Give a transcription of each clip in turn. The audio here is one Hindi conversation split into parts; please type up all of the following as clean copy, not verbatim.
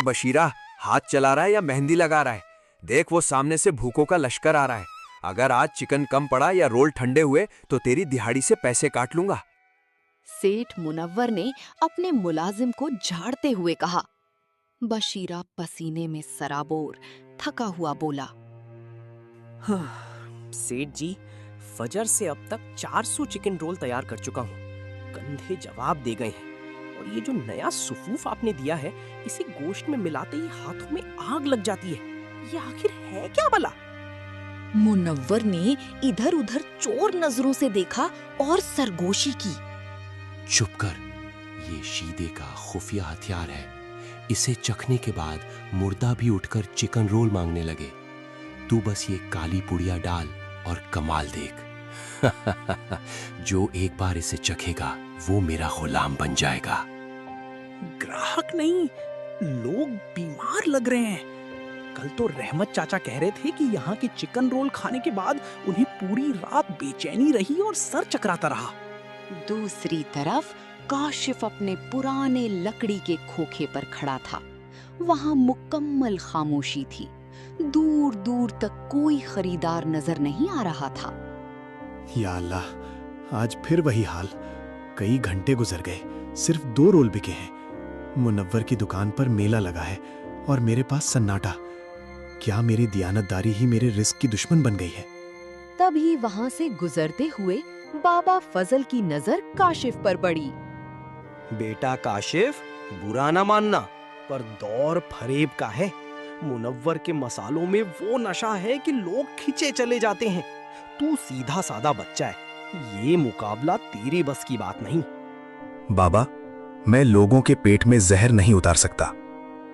बशीरा हाथ चला रहा है या मेहंदी लगा रहा है? देख, वो सामने से भूखों का लश्कर आ रहा है। अगर आज चिकन कम पड़ा या रोल ठंडे हुए तो तेरी दिहाड़ी से पैसे काट लूंगा। सेठ मुनव्वर ने अपने मुलाजिम को झाड़ते हुए कहा। बशीरा पसीने में सराबोर थका हुआ बोला। सेठ जी, फजर से अब तक 400 चिकन रोल तैयार कर चुका हूँ। कंधे जवाब दे गए हैं। और ये जो नया सुफूफ आपने दिया है, इसे गोश्त में मिलाते ही हाथों में आग लग जाती है। ये आखिर है क्या भला? मुनव्वर ने इधर उधर चोर नजरों से देखा और सरगोशी की। चुप कर, ये शीदे का खुफिया हथियार है। इसे चखने के बाद मुर्दा भी उठकर चिकन रोल मांगने लगे। तू बस ये काली पुड़िया डाल और कमाल देख। जो एक बार इसे चखेगा वो मेरा गुलाम बन जाएगा। ग्राहक नहीं, लोग बीमार लग रहे हैं। कल तो रहमत चाचा कह रहे थे कि यहाँ के चिकन रोल खाने के बाद उन्हें पूरी रात बेचैनी रही और सर चकराता रहा। दूसरी तरफ काशिफ अपने पुराने लकड़ी के खोखे पर खड़ा था। वहां मुकम्मल खामोशी थी। दूर दूर तक कोई खरीदार नजर नहीं आ रहा था। या अल्लाह, आज फिर वही हाल। कई घंटे गुजर गए, सिर्फ 2 रोल बिके हैं। मुनव्वर की दुकान पर मेला लगा है और मेरे पास सन्नाटा। क्या मेरी दियानतदारी ही मेरे रिस्क की दुश्मन बन गई है? तभी वहां से गुजरते हुए बाबा फजल की नजर काशिफ पर पड़ी। बेटा काशिफ, बुरा ना मानना, पर दौर फरेब का है। मुनव्वर के मसालों में वो नशा है कि लोग खिंचे चले जाते हैं। तू सीधा साधा बच्चा है, ये मुकाबला तेरे बस की बात नहीं। बाबा, मैं लोगों के पेट में जहर नहीं उतार सकता।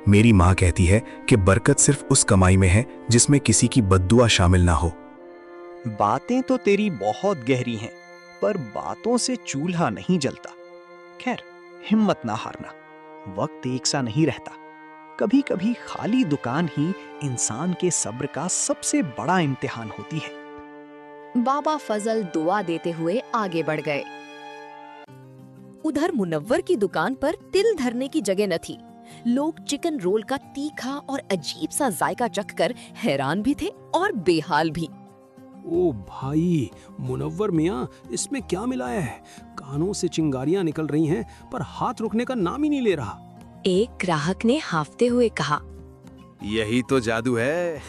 मेरी माँ कहती है कि बरकत सिर्फ उस कमाई में है जिसमें किसी की बद्दुआ शामिल ना हो। बातें तो तेरी बहुत गहरी हैं, पर बातों से चूल्हा नहीं जलता। खैर, हिम्मत ना हारना, वक्त एक सा नहीं रहता। कभी कभी खाली दुकान ही इंसान के सब्र का सबसे बड़ा इम्तिहान होती है। बाबा फजल दुआ देते हुए आगे बढ़ गए। उधर मुनव्वर की दुकान पर तिल धरने की जगह न थी। लोग चिकन रोल का तीखा और अजीब सा जायका चखकर हैरान भी थे और बेहाल भी। ओ भाई, मुनव्वर मियाँ, इसमें क्या मिलाया है? कानों से चिंगारियां निकल रही हैं, पर हाथ रुकने का नाम ही नहीं ले रहा। एक ग्राहक ने हाफते हुए कहा। यही तो जादू है।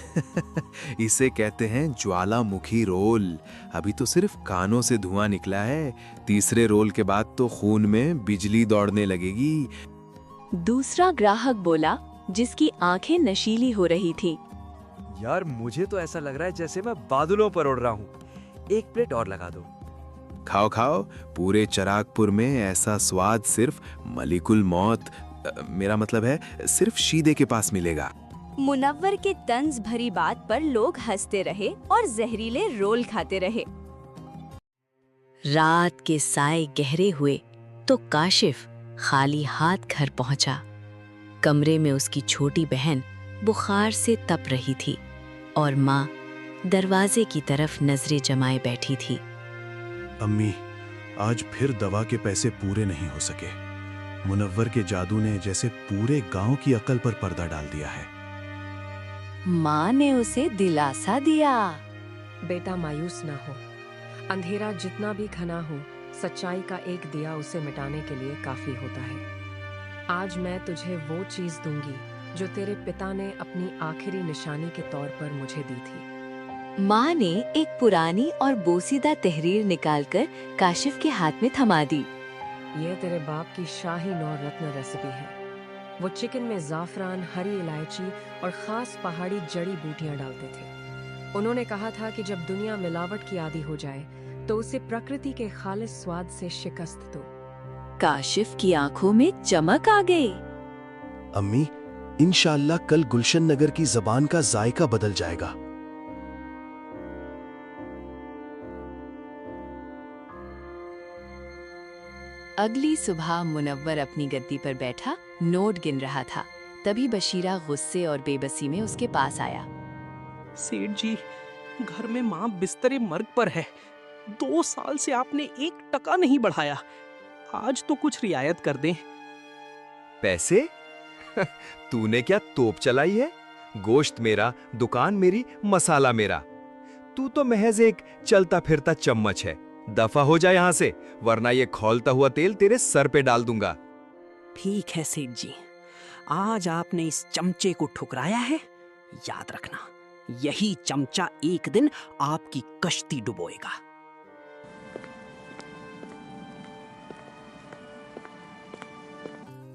इसे कहते हैं ज्वालामुखी रोल। अभी तो सिर्फ कानों से धुआं निकला है, तीसरे रोल के बाद तो खून में बिजली दौड़ने लगेगी। दूसरा ग्राहक बोला, जिसकी आंखें नशीली हो रही थी। यार, मुझे तो ऐसा लग रहा है जैसे मैं बादलों पर उड़ रहा हूँ। एक प्लेट और लगा दो। खाओ खाओ, पूरे चिरागपुर में ऐसा स्वाद सिर्फ मलिकुल मौत, मेरा मतलब है सिर्फ शीदे के पास मिलेगा। मुनव्वर के तंज भरी बात पर लोग हंसते रहे और जहरीले रोल खाते रहे। रात के साए गहरे हुए तो काशिफ खाली हाथ घर पहुंचा। कमरे में उसकी छोटी बहन बुखार से तप रही थी और माँ दरवाजे की तरफ नजरें जमाए बैठी थी। अम्मी, आज फिर दवा के पैसे पूरे नहीं हो सके। मुनव्वर के जादू ने जैसे पूरे गांव की अकल पर पर्दा डाल दिया है। माँ ने उसे दिलासा दिया। बेटा, मायूस ना हो। अंधेरा जितना भी घना हो, सच्चाई का एक दिया उसे मिटाने के लिए काफी होता है। आज मैं तुझे वो चीज दूंगी जो तेरे पिता ने अपनी आखिरी निशानी के तौर पर मुझे दी थी। माँ ने एक पुरानी और बोसीदा तहरीर निकालकर काशिफ के हाथ में थमा दी। यह तेरे बाप की शाही 9 रत्न रेसिपी है। वो चिकन में जाफरान, हरी इलायची और खास पहाड़ी जड़ी बूटियां डालते थे। उन्होंने कहा था कि जब दुनिया मिलावट की आदी हो जाए तो उसे प्रकृति के खालिस स्वाद से शिकस्त दो। काशिफ की आंखों में चमक आ गई। अम्मी, इंशाअल्लाह कल गुलशन नगर की जबान का जायका बदल जाएगा। अगली सुबह मुनव्वर अपनी गद्दी पर बैठा नोट गिन रहा था। तभी बशीरा गुस्से और बेबसी में उसके पास आया। सेठ जी, घर में माँ बिस्तरे मर्ग पर है। 2 साल से आपने 1 टका नहीं बढ़ाया। आज तो कुछ रियायत कर दें। पैसे? तूने क्या तोप चलाई है? गोश्त मेरा, दुकान मेरी, मसाला मेरा। तू तो महज एक चलता फिरता चम्मच है। दफा हो जा यहाँ से, वरना ये खौलता हुआ तेल तेरे सर पे डाल दूंगा। ठीक है सेठ जी, आज आपने इस चमचे को ठुकराया है। याद रखना, यही चमचा एक दिन आपकी कश्ती डुबोएगा।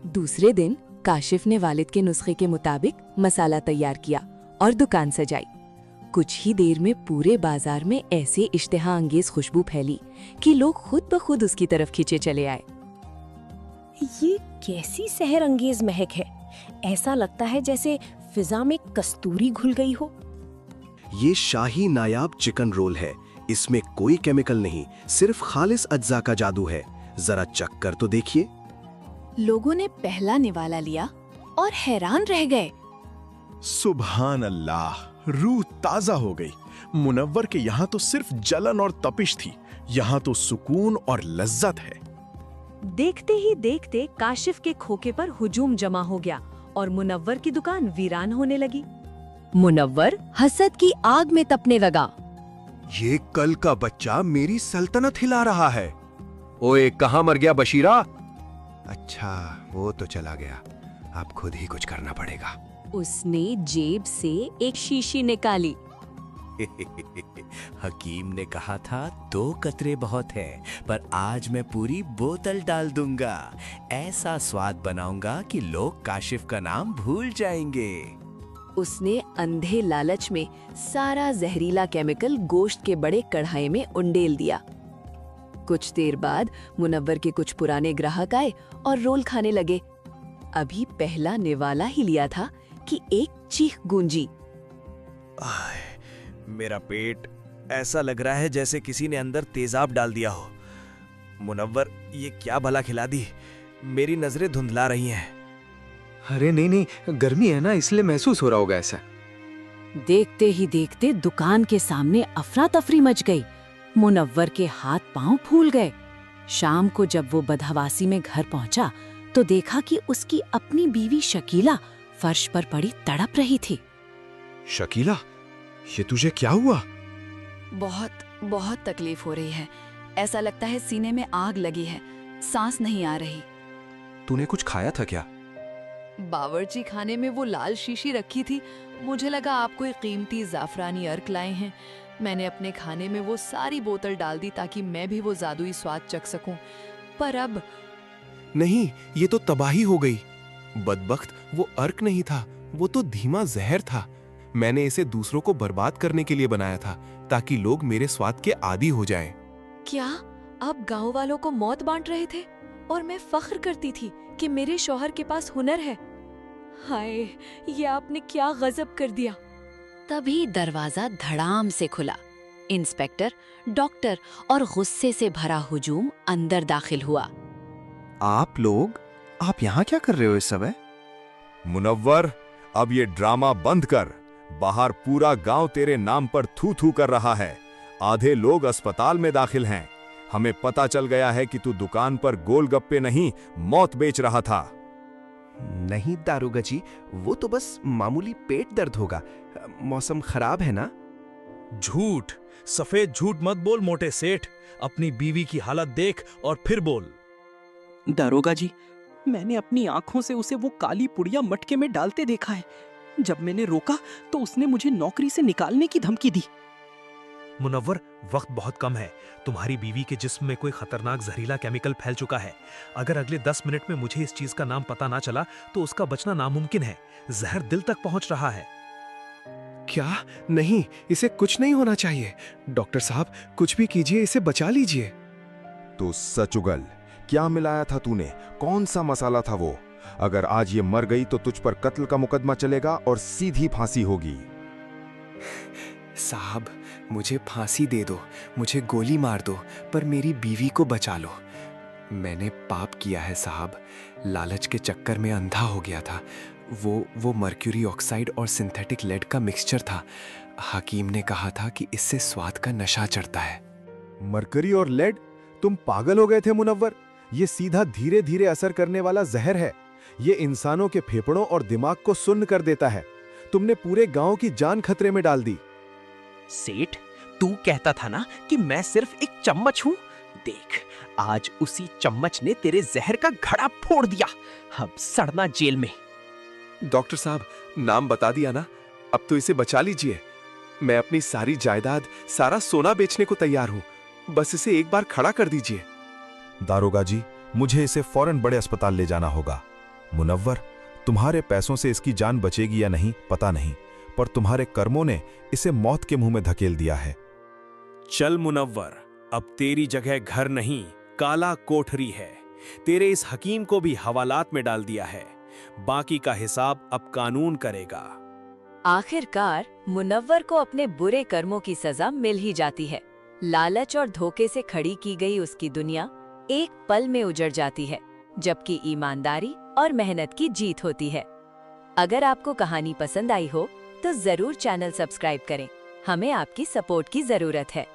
दूसरे दिन काशिफ ने वालिद के नुस्खे के मुताबिक मसाला तैयार किया और दुकान सजाई। कुछ ही देर में पूरे बाजार में ऐसे इश्तिहा अंगेज खुशबू फैली कि लोग खुद ब खुद उसकी तरफ खींचे चले आए। ये कैसी सहर अंगेज महक है, ऐसा लगता है जैसे फिजा में कस्तूरी घुल गई हो। ये शाही नायाब चिकन रोल है। इसमें कोई केमिकल नहीं, सिर्फ खालिस अज्जा का जादू है। जरा चख कर तो देखिए। लोगों ने पहला निवाला लिया और हैरान रह गए। सुभान अल्लाह, रूह ताजा हो गई। मुनव्वर के यहाँ तो सिर्फ जलन और तपिश थी, यहाँ तो सुकून और लज्जत है। देखते ही देखते काशिफ के खोखे पर हुजूम जमा हो गया और मुनव्वर की दुकान वीरान होने लगी। मुनव्वर हसद की आग में तपने लगा। ये कल का बच्चा मेरी सल्तनत हिला रहा है। ओए, कहाँ मर गया बशीरा? अच्छा, वो तो चला गया, अब खुद ही कुछ करना पड़ेगा। उसने जेब से एक शीशी निकाली। हकीम ने कहा था 2 कतरे बहुत हैं, पर आज मैं पूरी बोतल डाल दूंगा। ऐसा स्वाद बनाऊंगा कि लोग काशिफ का नाम भूल जाएंगे। उसने अंधे लालच में सारा जहरीला केमिकल गोश्त के बड़े कढ़ाई में उंडेल दिया। कुछ देर बाद मुनव्वर के कुछ पुराने ग्राहक आए और रोल खाने लगे। अभी पहला निवाला ही लिया था कि एक चीख गूंजी। मेरा पेट ऐसा लग रहा है जैसे किसी ने अंदर तेजाब डाल दिया हो। मुनव्वर, ये क्या भला खिला दी? मेरी नजरें धुंधला रही हैं। अरे नहीं नहीं, गर्मी है ना, इसलिए महसूस हो रहा होगा ऐसा। देखते ही देखते दुकान के सामने अफरा तफरी मच गई। मुनव्वर के हाथ पांव फूल गए। शाम को जब वो बदहवासी में घर पहुंचा तो देखा कि उसकी अपनी बीवी शकीला फर्श पर पड़ी तड़प रही थी। शकीला, ये तुझे क्या हुआ? बहुत तकलीफ हो रही है। ऐसा लगता है सीने में आग लगी है, सांस नहीं आ रही। तूने कुछ खाया था क्या? बावर्ची खाने में वो लाल शीशी रखी थी, मुझे लगा आप कोई कीमती जाफरानी अर्क लाए हैं। मैंने अपने खाने में वो सारी बोतल डाल दी ताकि मैं भी वो जादुई स्वाद चख सकूं, पर अब नहीं, ये तो तबाही हो गई। बदबख्त, वो अर्क नहीं था, वो तो धीमा जहर था। मैंने इसे दूसरों को बर्बाद करने के लिए बनाया था ताकि लोग मेरे स्वाद के आदी हो जाएं। क्या आप गांव वालों को मौत बांट रहे थे और मैं फख्र करती थी कि मेरे शौहर के पास हुनर है? हाय, ये आपने क्या गजब कर दिया। तभी दरवाजा धड़ाम से खुला। इंस्पेक्टर, डॉक्टर और गुस्से से भरा हुजूम अंदर दाखिल हुआ। आप लोग, आप यहाँ क्या कर रहे हो इस समय? मुनव्वर, अब ये ड्रामा बंद कर। बाहर पूरा गांव तेरे नाम पर थू थू कर रहा है। आधे लोग अस्पताल में दाखिल हैं। हमें पता चल गया है कि तू दुकान पर गोलगप्पे नहीं, मौत बेच रहा था। नहीं दारोगा जी, वो तो बस मामूली पेट दर्द होगा। मौसम खराब है ना। झूठ, सफेद झूठ मत बोल मोटे सेठ। अपनी बीवी की हालत देख और फिर बोल। दारोगा जी, मैंने अपनी आंखों से उसे वो काली पुड़िया मटके में डालते देखा है। जब मैंने रोका तो उसने मुझे नौकरी से निकालने की धमकी दी। मुनव्वर, वक्त बहुत कम है। तुम्हारी बीवी के जिस्म में कोई खतरनाक जहरीला केमिकल फैल चुका है। अगर अगले 10 मिनट में मुझे इस चीज का नाम पता ना चला तो उसका बचना नामुमकिन है। जहर दिल तक पहुंच रहा है। क्या? नहीं, इसे कुछ नहीं होना चाहिए। डॉक्टर साहब, कुछ भी कीजिए, इसे बचा लीजिए। तो सच उगल, क्या मिलाया था तूने? कौन सा मसाला था वो? अगर आज ये मर गई तो तुझ पर कत्ल का मुकदमा चलेगा और सीधी फांसी होगी। साहब, मुझे फांसी दे दो, मुझे गोली मार दो, पर मेरी बीवी को बचा लो। मैंने पाप किया है साहब, लालच के चक्कर में अंधा हो गया था। वो मर्क्यूरी ऑक्साइड और सिंथेटिक लेड का मिक्सचर था। हकीम ने कहा था कि इससे स्वाद का नशा चढ़ता है। मरकरी और लेड? तुम पागल हो गए थे मुनव्वर। ये सीधा धीरे धीरे असर करने वाला जहर है। ये इंसानों के फेफड़ों और दिमाग को सुन्न कर देता है। तुमने पूरे गांव की जान खतरे में डाल दी। सेठ, तू कहता था ना कि मैं सिर्फ एक चम्मच हूँ। देख, आज उसी चम्मच ने तेरे जहर का घड़ा फोड़ दिया। अब सड़ना जेल में। डॉक्टर साहब, नाम बता दिया ना, अब तो इसे बचा लीजिए। मैं अपनी सारी जायदाद, सारा सोना बेचने को तैयार हूँ। बस इसे एक बार खड़ा कर दीजिए। दारोगा जी, मुझे इसे फौरन बड़े अस्पताल ले जाना होगा। मुनव्वर, तुम्हारे पैसों से इसकी जान बचेगी या नहीं पता नहीं, पर तुम्हारे कर्मों ने इसे मौत के मुंह में धकेल दिया है। चल मुनव्वर, अब तेरी जगह घर नहीं, काला कोठरी है। तेरे इस हकीम को भी हवालात में डाल दिया है। बाकी का हिसाब अब कानून करेगा। आखिरकार मुनव्वर को अपने बुरे कर्मों की सजा मिल ही जाती है। लालच और धोखे से खड़ी की गई उसकी दुनिया एक पल में उजड़ जाती है, जबकि ईमानदारी और मेहनत की जीत होती है। अगर आपको कहानी पसंद आई हो तो जरूर चैनल सब्सक्राइब करें। हमें आपकी सपोर्ट की जरूरत है।